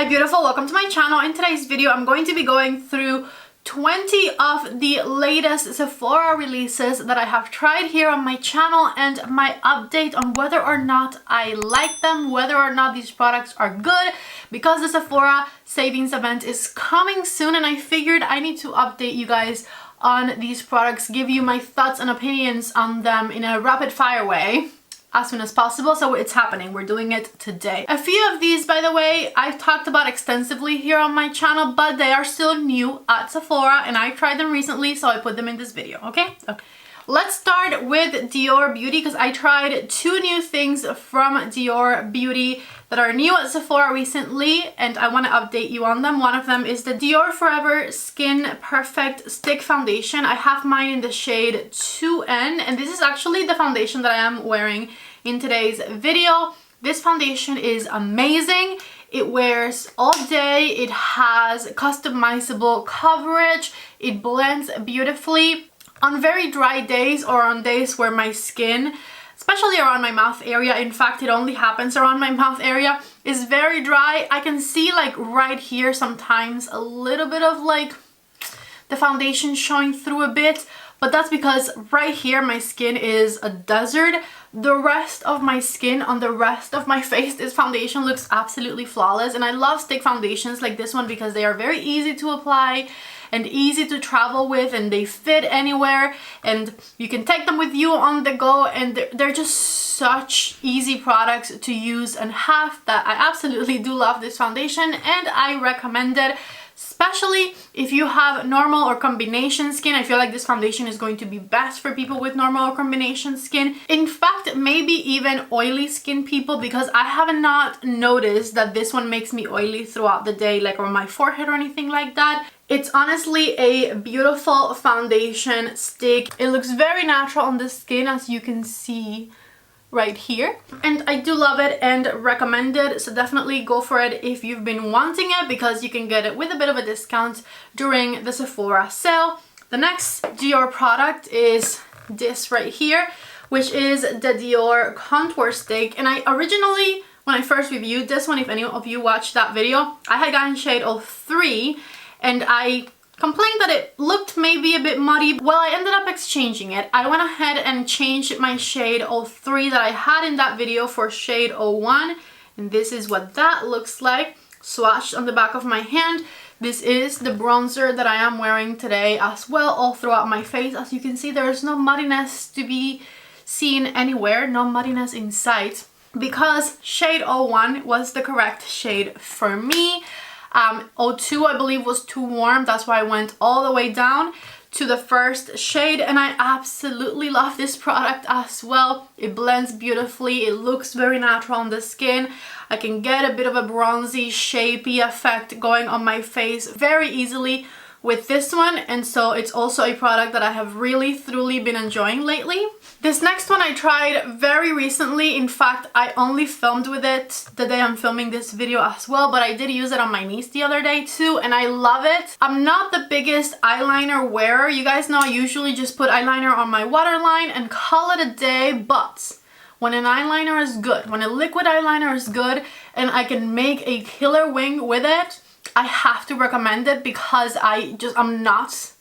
Hi beautiful, welcome to my channel. In today's video I'm going to be going through 20 of the latest Sephora releases that I have tried here on my channel and my update on whether or not I like them, whether or not these products are good, because the Sephora savings event is coming soon and I figured I need to update you guys on these products, give you my thoughts and opinions on them in a rapid fire way as soon as possible. So it's happening, we're doing it today. A few of these, by the way, I've talked about extensively here on my channel, but they are still new at Sephora and I tried them recently, so I put them in this video. Okay. Let's start with Dior Beauty because I tried two new things from Dior Beauty that are new at Sephora recently and I want to update you on them. One of them is the Dior Forever Skin Perfect Stick Foundation. I have mine in the shade 2N and this is actually the foundation that I am wearing in today's video. This foundation is amazing. It wears all day, it has customizable coverage, it blends beautifully. On very dry days or on days where my skin, especially around my mouth area, in fact it only happens around my mouth area, is very dry, I can see like right here sometimes a little bit of like the foundation showing through a bit, but that's because right here my skin is a desert. The rest of my skin on the rest of my face, this foundation looks absolutely flawless, and I love stick foundations like this one because they are very easy to apply and easy to travel with, and they fit anywhere and you can take them with you on the go, and they're just such easy products to use and have that I absolutely do love this foundation and I recommend it. Especially if you have normal or combination skin, I feel like this foundation is going to be best for people with normal or combination skin. In fact, maybe even oily skin people, because I have not noticed that this one makes me oily throughout the day, like on my forehead or anything like that. It's honestly a beautiful foundation stick. It looks very natural on the skin, as you can see right here, and I do love it and recommend it, so definitely go for it if you've been wanting it, because you can get it with a bit of a discount during the Sephora sale. The next Dior product is this right here, which is the Dior contour stick, and I originally, when I first reviewed this one, if any of you watched that video, I had gotten shade 03 and I complained that it looked maybe a bit muddy. Well, I ended up exchanging it. I went ahead and changed my shade 03 that I had in that video for shade 01, and this is what that looks like swatched on the back of my hand. This is the bronzer that I am wearing today as well, all throughout my face. As you can see, there is no muddiness to be seen anywhere, no muddiness in sight, because shade 01 was the correct shade for me. 02 I believe was too warm, that's why I went all the way down to the first shade, and I absolutely love this product as well. It blends beautifully, it looks very natural on the skin. I can get a bit of a bronzy, shapy effect going on my face very easily with this one, and so it's also a product that I have really thoroughly been enjoying lately. This next one I tried very recently. In fact, I only filmed with it the day I'm filming this video as well, but I did use it on my niece the other day too, and I love it. I'm not the biggest eyeliner wearer. You guys know I usually just put eyeliner on my waterline and call it a day, but when an eyeliner is good, when a liquid eyeliner is good and I can make a killer wing with it, I have to recommend it, because I'm not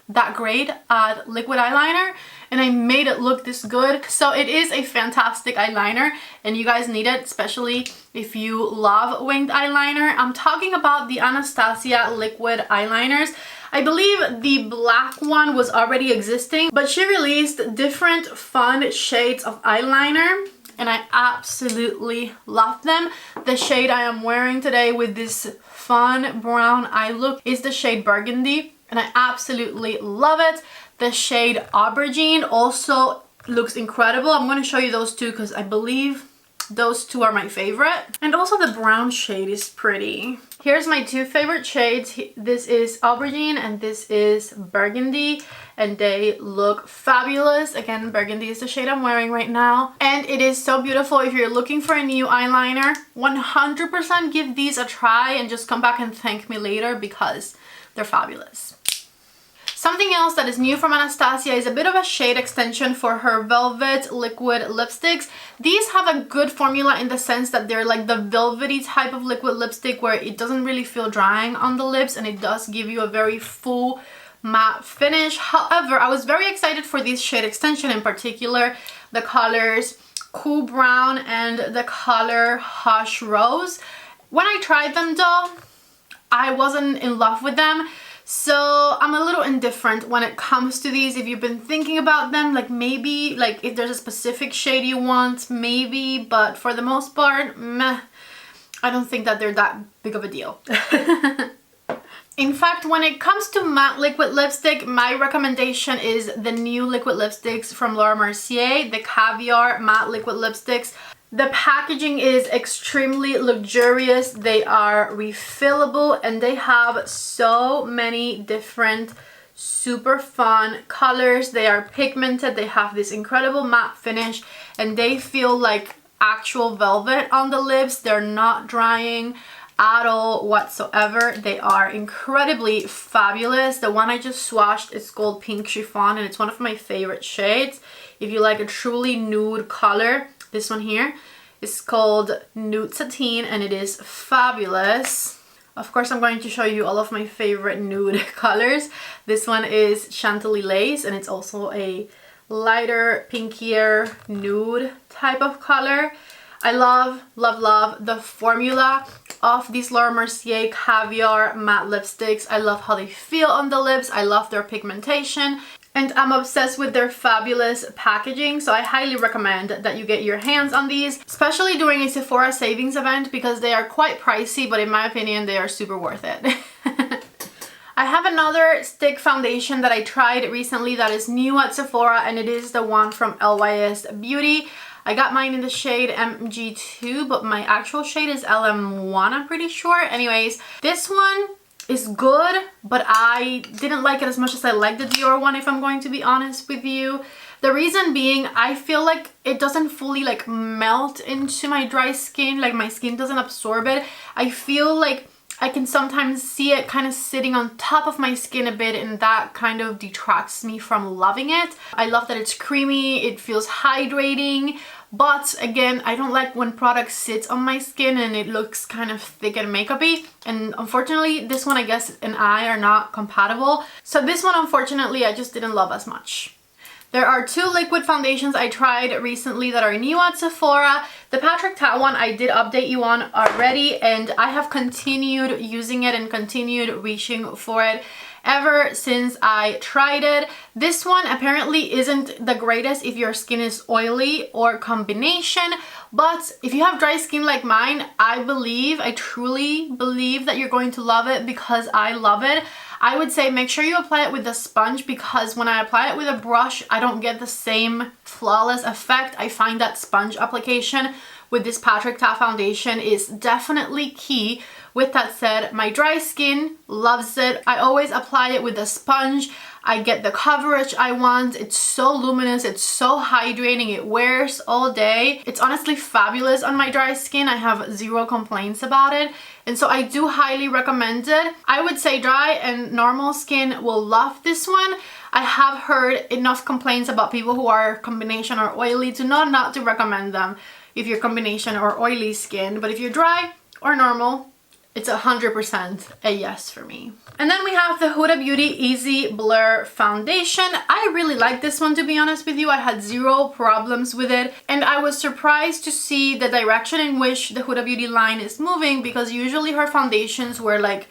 that great at liquid eyeliner and I made it look this good. So it is a fantastic eyeliner and you guys need it, especially if you love winged eyeliner. I'm talking about the Anastasia liquid eyeliners. I believe the black one was already existing, but she released different fun shades of eyeliner and I absolutely love them. The shade I am wearing today with this fun brown eye look is the shade Burgundy and I absolutely love it. The shade Aubergine also looks incredible. I'm going to show you those two because I believe those two are my favorite. And also the brown shade is pretty. Here's my two favorite shades. This is Aubergine and this is Burgundy, and they look fabulous. Again, Burgundy is the shade I'm wearing right now, and it is so beautiful. If you're looking for a new eyeliner, 100% give these a try and just come back and thank me later because they're fabulous. Something else that is new from Anastasia is a bit of a shade extension for her Velvet Liquid Lipsticks. These have a good formula in the sense that they're like the velvety type of liquid lipstick where it doesn't really feel drying on the lips, and it does give you a very full matte finish. However, I was very excited for this shade extension, in particular the colors Cool Brown and the color Hush Rose. When I tried them though, I wasn't in love with them. So I'm a little indifferent when it comes to these. If you've been thinking about them, like maybe, like if there's a specific shade you want, maybe, but for the most part, meh, I don't think that they're that big of a deal. In fact, when it comes to matte liquid lipstick, my recommendation is the new liquid lipsticks from Laura Mercier, the Caviar matte liquid lipsticks. The packaging is extremely luxurious. They are refillable and they have so many different super fun colors. They are pigmented. They have this incredible matte finish and they feel like actual velvet on the lips. They're not drying at all whatsoever. They are incredibly fabulous. The one I just swatched is called Pink Chiffon and it's one of my favorite shades. If you like a truly nude color, this one here is called Nude Sateen and it is fabulous. Of course, I'm going to show you all of my favorite nude colors. This one is Chantilly Lace and it's also a lighter, pinkier nude type of color. I love, love, love the formula of these Laura Mercier Caviar matte lipsticks. I love how they feel on the lips. I love their pigmentation. And I'm obsessed with their fabulous packaging, so I highly recommend that you get your hands on these, especially during a Sephora savings event because they are quite pricey, but in my opinion, they are super worth it. I have another stick foundation that I tried recently that is new at Sephora, and it is the one from LYS Beauty. I got mine in the shade MG2, but my actual shade is LM1, I'm pretty sure. Anyways, this one is good, but I didn't like it as much as I like the Dior one, if I'm going to be honest with you. The reason being, I feel like it doesn't fully like melt into my dry skin, like my skin doesn't absorb it. I feel like I can sometimes see it kind of sitting on top of my skin a bit, and that kind of detracts me from loving it. I love that it's creamy, it feels hydrating, but again, I don't like when product sits on my skin and it looks kind of thick and makeup-y. And unfortunately, this one I guess and I are not compatible. So this one, unfortunately, I just didn't love as much. There are two liquid foundations I tried recently that are new at Sephora. The Patrick Ta one I did update you on already, and I have continued using it and continued reaching for it ever since I tried it. This one apparently isn't the greatest if your skin is oily or combination, but if you have dry skin like mine, I truly believe that you're going to love it because I love it. I would say make sure you apply it with a sponge because when I apply it with a brush, I don't get the same flawless effect. I find that sponge application with this Patrick Ta foundation is definitely key. With that said, my dry skin loves it. I always apply it with a sponge. I get the coverage I want. It's so luminous, it's so hydrating, it wears all day. It's honestly fabulous on my dry skin. I have zero complaints about it. And so I do highly recommend it. I would say dry and normal skin will love this one. I have heard enough complaints about people who are combination or oily to know not to recommend them if you're combination or oily skin. But if you're dry or normal, it's 100% a yes for me. And then we have the Huda Beauty Easy Blur Foundation. I really like this one, to be honest with you. I had zero problems with it. And I was surprised to see the direction in which the Huda Beauty line is moving, because usually her foundations were like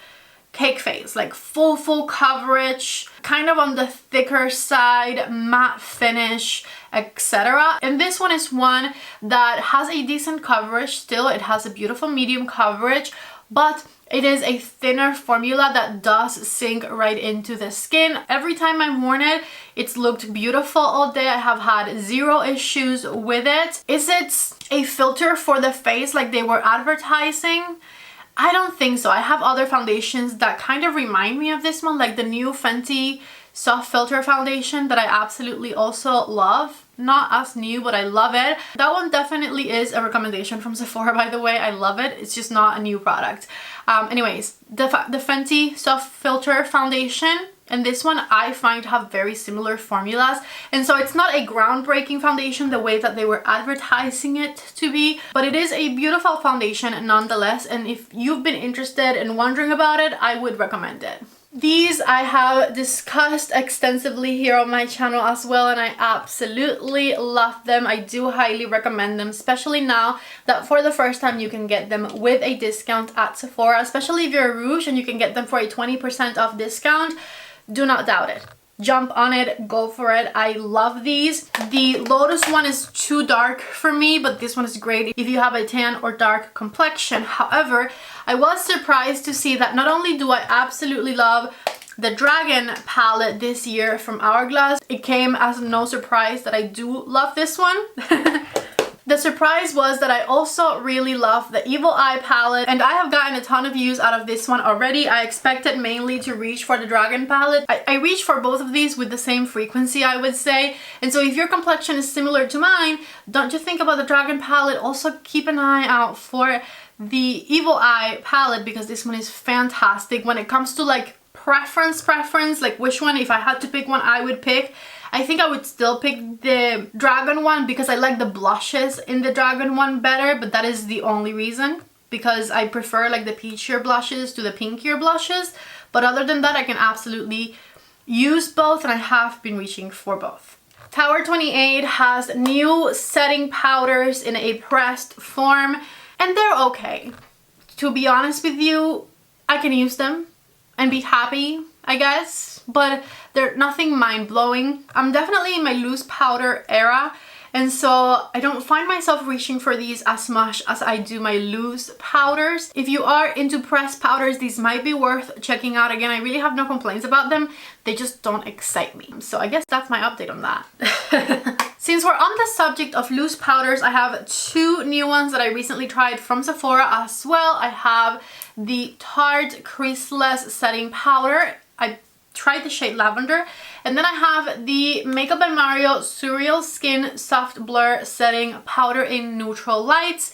cake face, like full coverage, kind of on the thicker side, matte finish, etc. And this one is one that has a decent coverage still. It has a beautiful medium coverage, but it is a thinner formula that does sink right into the skin. Every time I've worn it, it's looked beautiful all day. I have had zero issues with it. Is it a filter for the face like they were advertising? I don't think so. I have other foundations that kind of remind me of this one, like the new Fenty Soft Filter Foundation that I absolutely also love. Not as new, but I love it. That one definitely is a recommendation from Sephora, by the way. I love it. It's just not a new product. Anyways, the Fenty Soft Filter Foundation, and this one I find have very similar formulas, and so it's not a groundbreaking foundation the way that they were advertising it to be, but it is a beautiful foundation nonetheless, and if you've been interested and wondering about it, I would recommend it. These I have discussed extensively here on my channel as well, and I absolutely love them. I do highly recommend them, especially now that for the first time you can get them with a discount at Sephora, especially if you're a Rouge and you can get them for a 20% off discount. Do not doubt it. Jump on it, go for it. I love these. The Lotus one is too dark for me, but this one is great if you have a tan or dark complexion. However, I was surprised to see that not only do I absolutely love the Dragon palette this year from Hourglass, it came as no surprise that I do love this one. The surprise was that I also really love the Evil Eye palette, and I have gotten a ton of views out of this one already. I expected mainly to reach for the Dragon palette. I reach for both of these with the same frequency, I would say, and so if your complexion is similar to mine, don't just think about the Dragon palette, also keep an eye out for the Evil Eye palette, because this one is fantastic when it comes to like preference, like which one, if I had to pick one, I would pick. I think I would still pick the Dragon one because I like the blushes in the Dragon one better, but that is the only reason, because I prefer like the peachier blushes to the pinkier blushes. But other than that, I can absolutely use both, and I have been reaching for both. Tower 28 has new setting powders in a pressed form, and they're okay. To be honest with you, I can use them and be happy, I guess, but they're nothing mind-blowing. I'm definitely in my loose powder era, and so I don't find myself reaching for these as much as I do my loose powders. If you are into pressed powders, these might be worth checking out. Again, I really have no complaints about them. They just don't excite me. So I guess that's my update on that. Since we're on the subject of loose powders, I have two new ones that I recently tried from Sephora as well. I have the Tarte Creaseless Setting Powder. I tried the shade Lavender, and then I have the Makeup by Mario Surreal Skin Soft Blur Setting Powder in Neutral Lights.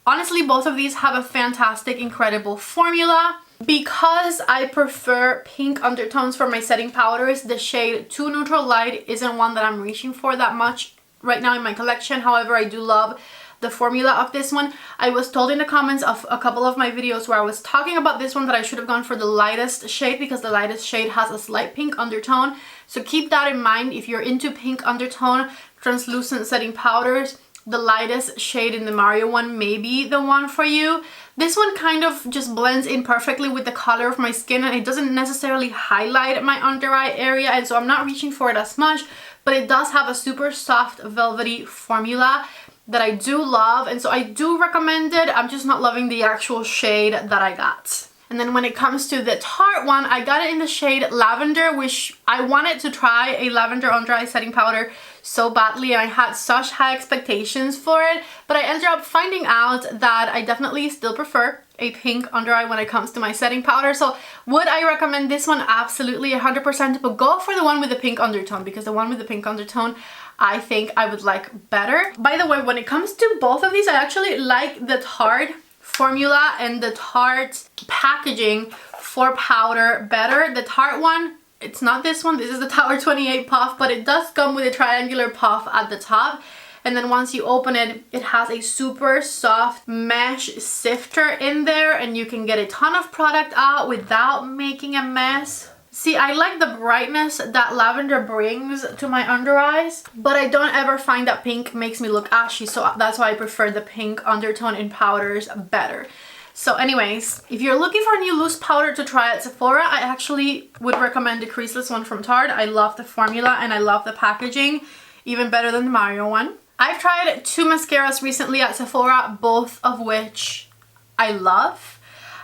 Honestly, both of these have a fantastic, incredible formula. Because I prefer pink undertones for my setting powders, the shade Too Neutral Light isn't one that I'm reaching for that much right now in my collection. However, I do love the formula of this one. I was told in the comments of a couple of my videos where I was talking about this one that I should have gone for the lightest shade, because the lightest shade has a slight pink undertone. So keep that in mind if you're into pink undertone translucent setting powders. The lightest shade in the Mario one may be the one for you. This one kind of just blends in perfectly with the color of my skin, and it doesn't necessarily highlight my under eye area, and so I'm not reaching for it as much, but it does have a super soft velvety formula that I do love, and so I do recommend it. I'm just not loving the actual shade that I got. And then when it comes to the Tarte one, I got it in the shade Lavender, which I wanted to try a lavender under eye setting powder so badly, and I had such high expectations for it, but I ended up finding out that I definitely still prefer a pink under eye when it comes to my setting powder. So would I recommend this one? Absolutely, 100%, but go for the one with the pink undertone, because the one with the pink undertone I think I would like better. By the way, when it comes to both of these, I actually like the Tarte formula and the Tarte packaging for powder better. The Tarte one, it's not this one, this is the Tower 28 puff, but it does come with a triangular puff at the top, and then once you open it, it has a super soft mesh sifter in there, and you can get a ton of product out without making a mess. See, I like the brightness that lavender brings to my under eyes, but I don't ever find that pink makes me look ashy, so that's why I prefer the pink undertone in powders better. So anyways, if you're looking for a new loose powder to try at Sephora, I actually would recommend the Creaseless one from Tarte. I love the formula and I love the packaging, even better than the Mario one. I've tried two mascaras recently at Sephora, both of which I love.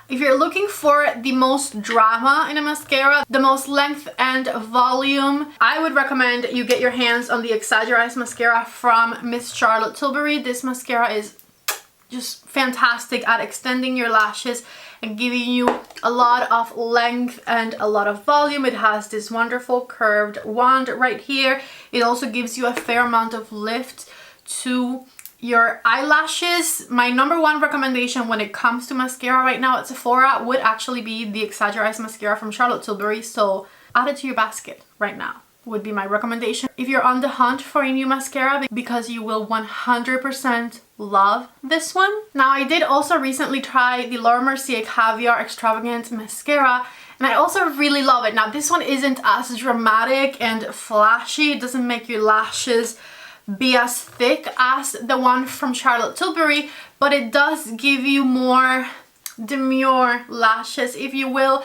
If you're looking for the most drama in a mascara, the most length and volume, I would recommend you get your hands on the Exxager-Eyes mascara from Miss Charlotte Tilbury. This mascara is just fantastic at extending your lashes and giving you a lot of length and a lot of volume. It has this wonderful curved wand right here. It also gives you a fair amount of lift to your eyelashes. My number one recommendation when it comes to mascara right now at Sephora would actually be the Exxager-Eyes mascara from Charlotte Tilbury. So add it to your basket right now would be my recommendation if you're on the hunt for a new mascara, because you will 100% love this one. Now, I did also recently try the Mercier Caviar Extravagant mascara, and I also really love it. Now, this one isn't as dramatic and flashy. It doesn't make your lashes be as thick as the one from Charlotte Tilbury, but it does give you more demure lashes, if you will.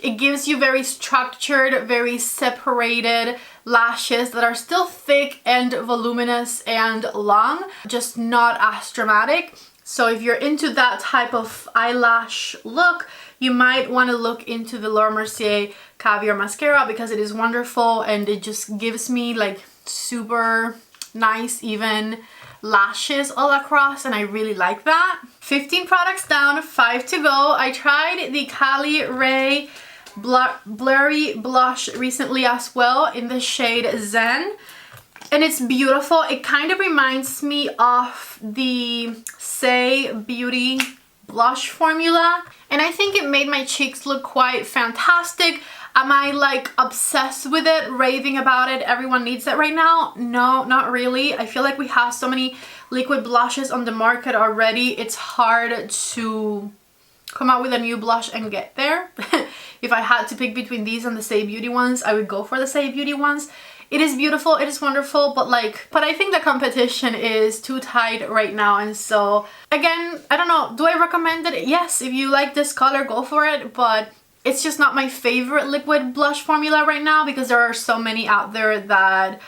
It gives you very structured, very separated lashes that are still thick and voluminous and long, just not as dramatic. So if you're into that type of eyelash look, you might want to look into the Mercier Caviar mascara, because it is wonderful and it just gives me like super nice even lashes all across, and I really like that. 15 products down, 5 to go. I tried the CaliRay Blurry blush recently as well in the shade Zen, and it's beautiful. It kind of reminds me of the Saie Beauty blush formula, and I think it made my cheeks look quite fantastic. Am I like obsessed with it, raving about it, everyone needs it right now? No, not really. I feel like we have so many liquid blushes on the market already. It's hard to come out with a new blush and get there. If I had to pick between these and the Saie Beauty ones, I would go for the Saie Beauty ones. It is beautiful, it is wonderful, but I think the competition is too tight right now, and so again, I don't know, do I recommend it? Yes, if you like this color, go for it, but it's just not my favorite liquid blush formula right now, because there are so many out there that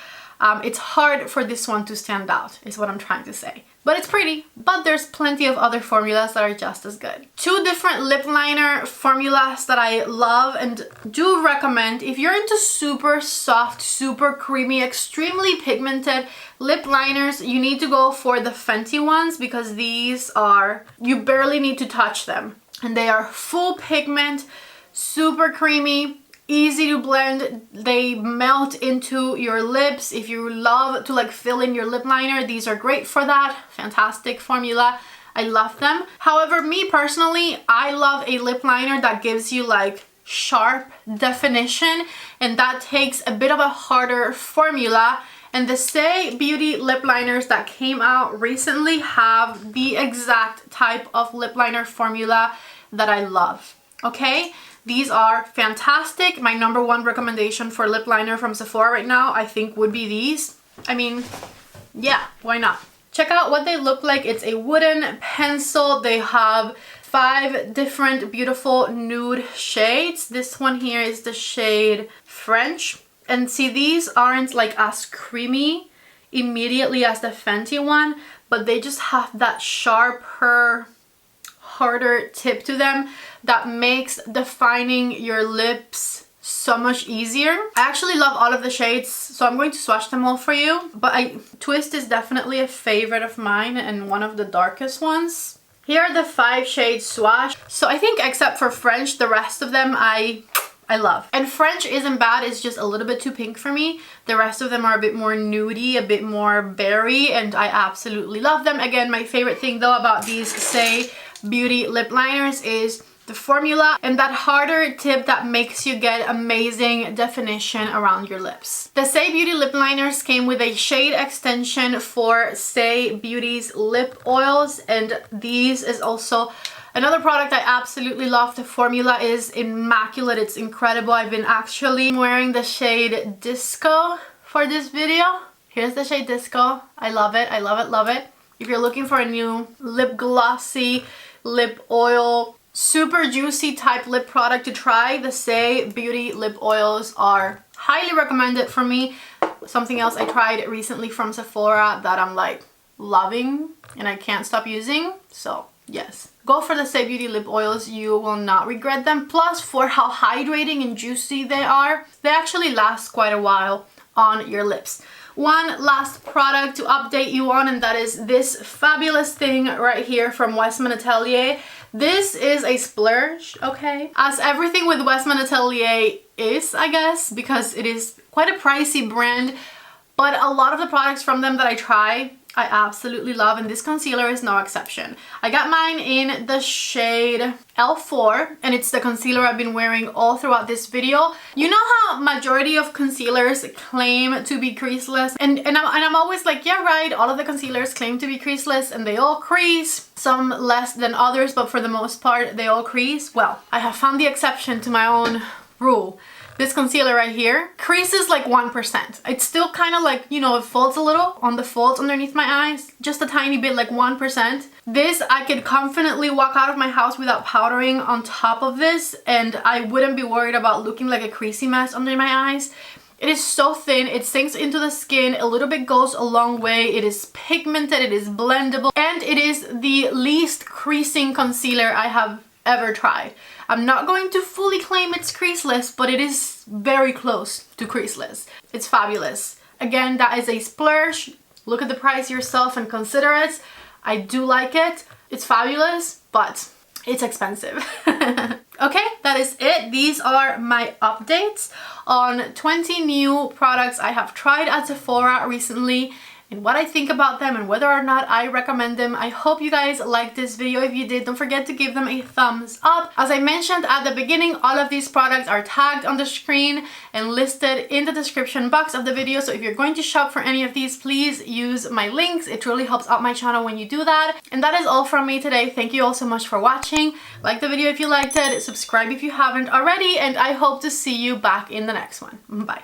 it's hard for this one to stand out, is what I'm trying to say. But it's pretty, but there's plenty of other formulas that are just as good. 2 different lip liner formulas that I love and do recommend. If you're into super soft, super creamy, extremely pigmented lip liners, you need to go for the Fenty ones, because these are, you barely need to touch them. And they are full pigment, super creamy, easy to blend. They melt into your lips. If you love to like fill in your lip liner, these are great for that. Fantastic formula. I love them. However, me personally, I love a lip liner that gives you like sharp definition, and that takes a bit of a harder formula. And the Saie Beauty lip liners that came out recently have the exact type of lip liner formula that I love. Okay? These are fantastic. My #1 recommendation for lip liner from Sephora right now, I think, would be these. I mean, yeah, why not? Check out what they look like. It's a wooden pencil. They have 5 different beautiful nude shades. This one here is the shade French. And see, these aren't like as creamy immediately as the Fenty one, but they just have that sharper, harder tip to them that makes defining your lips so much easier. I actually love all of the shades, so I'm going to swatch them all for you. But Twist is definitely a favorite of mine and one of the darkest ones. Here are the 5 shades swatched. So I think except for French, the rest of them I love. And French isn't bad, it's just a little bit too pink for me. The rest of them are a bit more nudie, a bit more berry, and I absolutely love them. Again, my favorite thing though about these Saie Beauty lip liners is the formula and that harder tip that makes you get amazing definition around your lips. The Saie Beauty lip liners came with a shade extension for Saie Beauty's lip oils, and these is also another product I absolutely love. The formula is immaculate, it's incredible. I've been actually wearing the shade Disco for this video. Here's the shade Disco. I love it, I love it, love it. If you're looking for a new lip glossy, lip oil, super juicy type lip product to try, the Saie Beauty lip oils are highly recommended for me. Something else I tried recently from Sephora that I'm like loving and I can't stop using. So yes, go for the Saie Beauty lip oils, you will not regret them. Plus, for how hydrating and juicy they are, they actually last quite a while on your lips. One last product to update you on, and that is this fabulous thing right here from Westman Atelier. This is a splurge, okay? As everything with Westman Atelier is, I guess, because it is quite a pricey brand, but a lot of the products from them that I try, I absolutely love, and this concealer is no exception. I got mine in the shade L4, and it's the concealer I've been wearing all throughout this video. You know how majority of concealers claim to be creaseless, and I'm always like, yeah, right, all of the concealers claim to be creaseless and they all crease, some less than others, but for the most part they all crease. Well, I have found the exception to my own rule. This concealer right here creases like 1%. It's still kind of like, you know, it folds a little on the folds underneath my eyes, just a tiny bit, like 1%. This, I could confidently walk out of my house without powdering on top of this, and I wouldn't be worried about looking like a creasy mess under my eyes. It is so thin, it sinks into the skin, a little bit goes a long way, it is pigmented, it is blendable, and it is the least creasing concealer I have ever tried. I'm not going to fully claim it's creaseless, but it is very close to creaseless. It's fabulous. Again, that is a splurge. Look at the price yourself and consider it. I do like it. It's fabulous, but it's expensive. Okay, that is it. These are my updates on 20 new products I have tried at Sephora recently, and what I think about them and whether or not I recommend them. I hope you guys liked this video. If you did, don't forget to give them a thumbs up. As I mentioned at the beginning, all of these products are tagged on the screen and listed in the description box of the video. So if you're going to shop for any of these, please use my links. It really helps out my channel when you do that. And that is all from me today. Thank you all so much for watching. Like the video if you liked it, subscribe if you haven't already, and I hope to see you back in the next one. Bye.